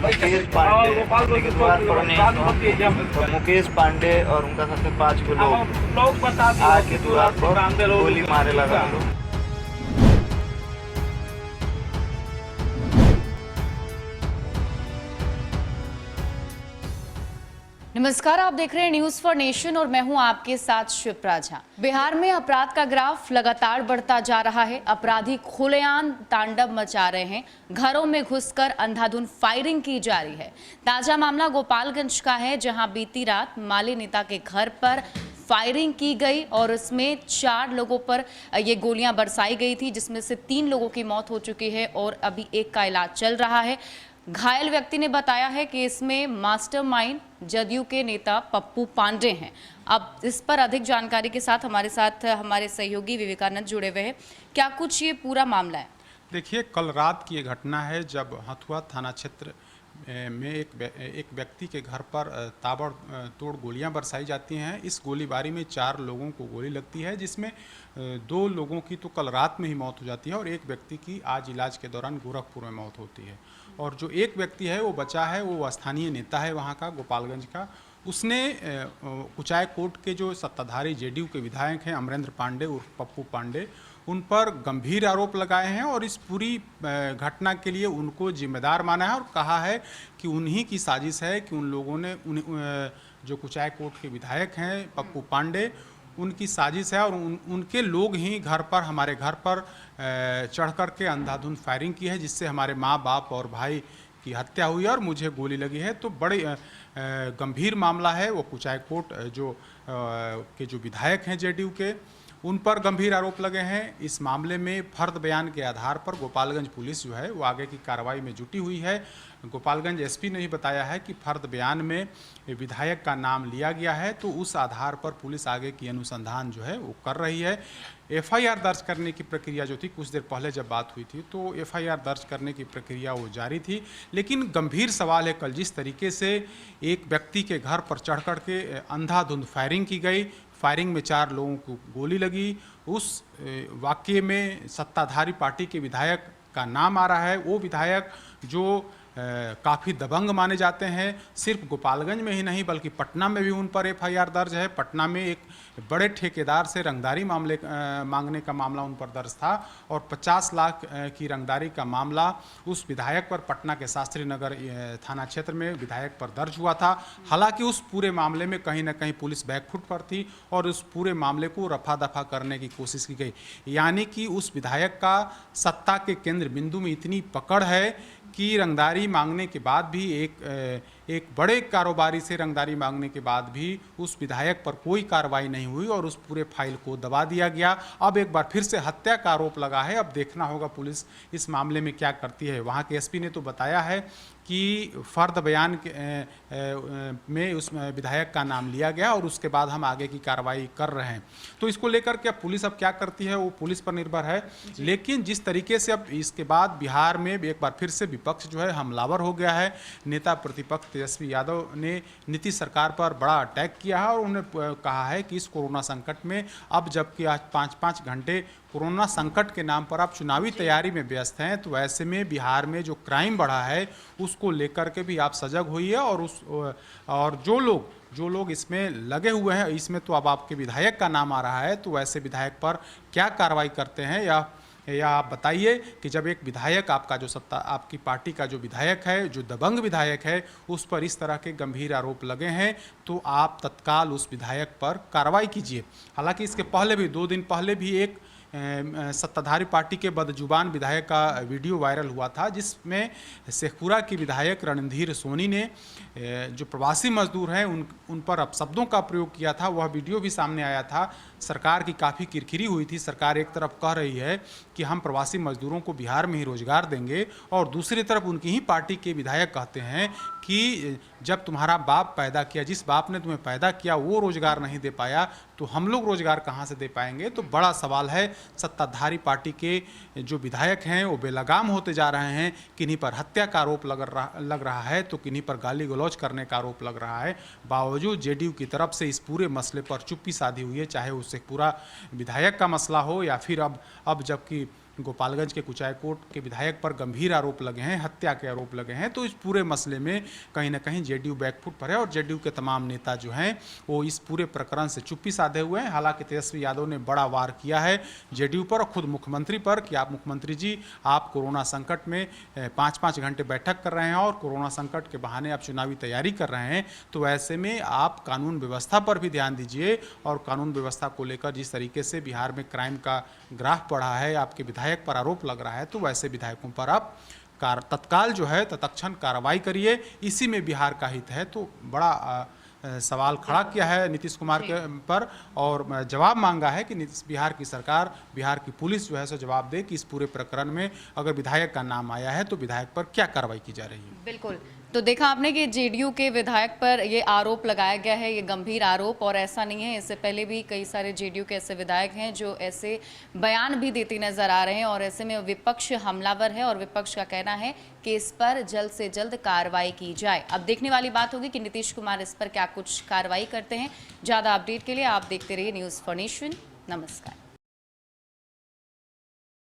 मुकेश पांडे और उनका साथ 5 लोग आके द्वार पर गोली मारे लगा लोग। नमस्कार, आप देख रहे हैं न्यूज फॉर नेशन और मैं हूं आपके साथ शिप्रा झा। बिहार में अपराध का ग्राफ लगातार बढ़ता जा रहा है। अपराधी खुलेआम तांडव मचा रहे हैं। घरों में घुसकर अंधाधुंध फायरिंग की जा रही है। ताजा मामला गोपालगंज का है, जहां बीती रात माली नेता के घर पर फायरिंग की गई और इसमें 4 लोगों पर ये गोलियां बरसाई गई थी, जिसमें से 3 लोगों की मौत हो चुकी है और अभी एक का इलाज चल रहा है। घायल व्यक्ति ने बताया है कि इसमें मास्टरमाइंड जदयू के नेता पप्पू पांडे हैं। अब इस पर अधिक जानकारी के साथ हमारे सहयोगी विवेकानंद जुड़े हुए हैं। क्या कुछ ये पूरा मामला है? देखिए, कल रात की ये घटना है जब हथुआ थाना क्षेत्र में एक व्यक्ति के घर पर ताबड़तोड़ गोलियां बरसाई जाती हैं। इस गोलीबारी में 4 लोगों को गोली लगती है, जिसमें 2 लोगों की तो कल रात में ही मौत हो जाती है और एक व्यक्ति की आज इलाज के दौरान गोरखपुर में मौत होती है। और जो एक व्यक्ति है वो बचा है, वो स्थानीय नेता है वहाँ का, गोपालगंज का। उसने कुचायकोट के जो सत्ताधारी जेडीयू के विधायक हैं अमरेंद्र पांडे उर्फ पप्पू पांडे, उन पर गंभीर आरोप लगाए हैं और इस पूरी घटना के लिए उनको जिम्मेदार माना है और कहा है कि उन्हीं की साजिश है कि उन लोगों ने जो कुचायकोट के विधायक हैं पप्पू पांडे, उनकी साजिश है और उनके लोग ही हमारे घर पर चढ़ कर के अंधाधुंध फायरिंग की है, जिससे हमारे माँ बाप और भाई की हत्या हुई है और मुझे गोली लगी है। तो बड़े गंभीर मामला है। वो कुचायकोट के जो विधायक हैं जेडीयू के, उन पर गंभीर आरोप लगे हैं। इस मामले में फर्द बयान के आधार पर गोपालगंज पुलिस जो है वो आगे की कार्रवाई में जुटी हुई है। गोपालगंज एसपी ने ही बताया है कि फर्द बयान में विधायक का नाम लिया गया है, तो उस आधार पर पुलिस आगे की अनुसंधान जो है वो कर रही है। एफआईआर दर्ज करने की प्रक्रिया जो थी, कुछ देर पहले जब बात हुई थी तो एफआईआर दर्ज करने की प्रक्रिया वो जारी थी। लेकिन गंभीर सवाल है, कल जिस तरीके से एक व्यक्ति के घर पर चढ़ कर के अंधाधुंध फायरिंग की गई, फायरिंग में 4 लोगों को गोली लगी, उस वाकये में सत्ताधारी पार्टी के विधायक का नाम आ रहा है। वो विधायक जो काफ़ी दबंग माने जाते हैं, सिर्फ गोपालगंज में ही नहीं बल्कि पटना में भी उन पर एफआईआर दर्ज है। पटना में एक बड़े ठेकेदार से रंगदारी मांगने का मामला उन पर दर्ज था और 50 लाख की रंगदारी का मामला उस विधायक पर पटना के शास्त्री नगर थाना क्षेत्र में विधायक पर दर्ज हुआ था। हालांकि उस पूरे मामले में कहीं ना कहीं पुलिस बैकफुट पर थी और उस पूरे मामले को रफा दफा करने की कोशिश की गई। यानी कि उस विधायक का सत्ता के केंद्र बिंदु में इतनी पकड़ है कि रंगदारी मांगने के बाद भी एक बड़े कारोबारी से रंगदारी मांगने के बाद भी उस विधायक पर कोई कार्रवाई नहीं हुई और उस पूरे फाइल को दबा दिया गया। अब एक बार फिर से हत्या का आरोप लगा है। अब देखना होगा पुलिस इस मामले में क्या करती है। वहाँ के एसपी ने तो बताया है कि फर्द बयान में उस विधायक का नाम लिया गया और उसके बाद हम आगे की कार्रवाई कर रहे हैं। तो इसको लेकर के पुलिस अब क्या करती है वो पुलिस पर निर्भर है। लेकिन जिस तरीके से अब इसके बाद बिहार में एक बार फिर से विपक्ष जो है हमलावर हो गया है। नेता प्रतिपक्ष तेजस्वी यादव ने नीतीश सरकार पर बड़ा अटैक किया है और उन्होंने कहा है कि इस कोरोना संकट में, अब जबकि आज 5-5 घंटे कोरोना संकट के नाम पर आप चुनावी तैयारी में व्यस्त हैं, तो ऐसे में बिहार में जो क्राइम बढ़ा है उसको लेकर के भी आप सजग होइए और जो लोग इसमें लगे हुए हैं, इसमें तो अब आपके विधायक का नाम आ रहा है, तो ऐसे विधायक पर क्या कार्रवाई करते हैं या आप बताइए कि जब एक विधायक आपकी पार्टी का जो विधायक है, जो दबंग विधायक है, उस पर इस तरह के गंभीर आरोप लगे हैं, तो आप तत्काल उस विधायक पर कार्रवाई कीजिए। हालांकि इसके पहले भी 2 दिन पहले भी एक सत्ताधारी पार्टी के बदजुबान विधायक का वीडियो वायरल हुआ था, जिसमें शेखपुरा के विधायक रणधीर सोनी ने जो प्रवासी मजदूर हैं उन पर अपशब्दों का प्रयोग किया था। वह वीडियो भी सामने आया था। सरकार की काफ़ी किरकिरी हुई थी। सरकार एक तरफ कह रही है कि हम प्रवासी मजदूरों को बिहार में ही रोजगार देंगे और दूसरी तरफ उनकी ही पार्टी के विधायक कहते हैं कि जब तुम्हारा बाप पैदा किया, जिस बाप ने तुम्हें पैदा किया वो रोजगार नहीं दे पाया, तो हम लोग रोजगार कहाँ से दे पाएंगे। तो बड़ा सवाल है। सत्ताधारी पार्टी के जो विधायक हैं वो बेलगाम होते जा रहे हैं। किन्हीं पर हत्या का आरोप लग रहा है तो किन्हीं पर गाली गलौज करने का आरोप लग रहा है। बावजूद जेडीयू की तरफ से इस पूरे मसले पर चुप्पी साधी हुई है, चाहे उससे पूरा विधायक का मसला हो या फिर अब जबकि गोपालगंज के कुचायकोट के विधायक पर गंभीर आरोप लगे हैं, हत्या के आरोप लगे हैं। तो इस पूरे मसले में कहीं ना कहीं जेडीयू बैकफुट पर है और जेडीयू के तमाम नेता जो हैं वो इस पूरे प्रकरण से चुप्पी साधे हुए हैं। हालांकि तेजस्वी यादव ने बड़ा वार किया है जेडीयू पर और खुद मुख्यमंत्री पर कि आप मुख्यमंत्री जी, आप कोरोना संकट में 5-5 घंटे बैठक कर रहे हैं और कोरोना संकट के बहाने आप चुनावी तैयारी कर रहे हैं, तो ऐसे में आप कानून व्यवस्था पर भी ध्यान दीजिए। और कानून व्यवस्था को लेकर जिस तरीके से बिहार में क्राइम का ग्राफ बढ़ा है, आपके विधायक पर आरोप लग रहा है, तो वैसे विधायकों पर आप तत्काल जो है तत्क्षण कार्रवाई करिए। इसी में बिहार का हित है। तो बड़ा सवाल खड़ा किया है नीतीश कुमार के पर और जवाब मांगा है कि बिहार की सरकार, बिहार की पुलिस जो है सो जवाब दे कि इस पूरे प्रकरण में अगर विधायक का नाम आया है तो विधायक पर क्या कार्रवाई की जा रही है। बिल्कुल, तो देखा आपने कि जेडीयू के विधायक पर ये आरोप लगाया गया है, ये गंभीर आरोप, और ऐसा नहीं है, इससे पहले भी कई सारे जेडीयू के ऐसे विधायक हैं जो ऐसे बयान भी देते नजर आ रहे हैं और ऐसे में विपक्ष हमलावर है और विपक्ष का कहना है कि इस पर जल्द से जल्द कार्रवाई की जाए। अब देखने वाली बात होगी कि नीतीश कुमार इस पर क्या कुछ कार्रवाई करते हैं। ज़्यादा अपडेट के लिए आप देखते रहिए न्यूज़ फॉर नेशन। नमस्कार।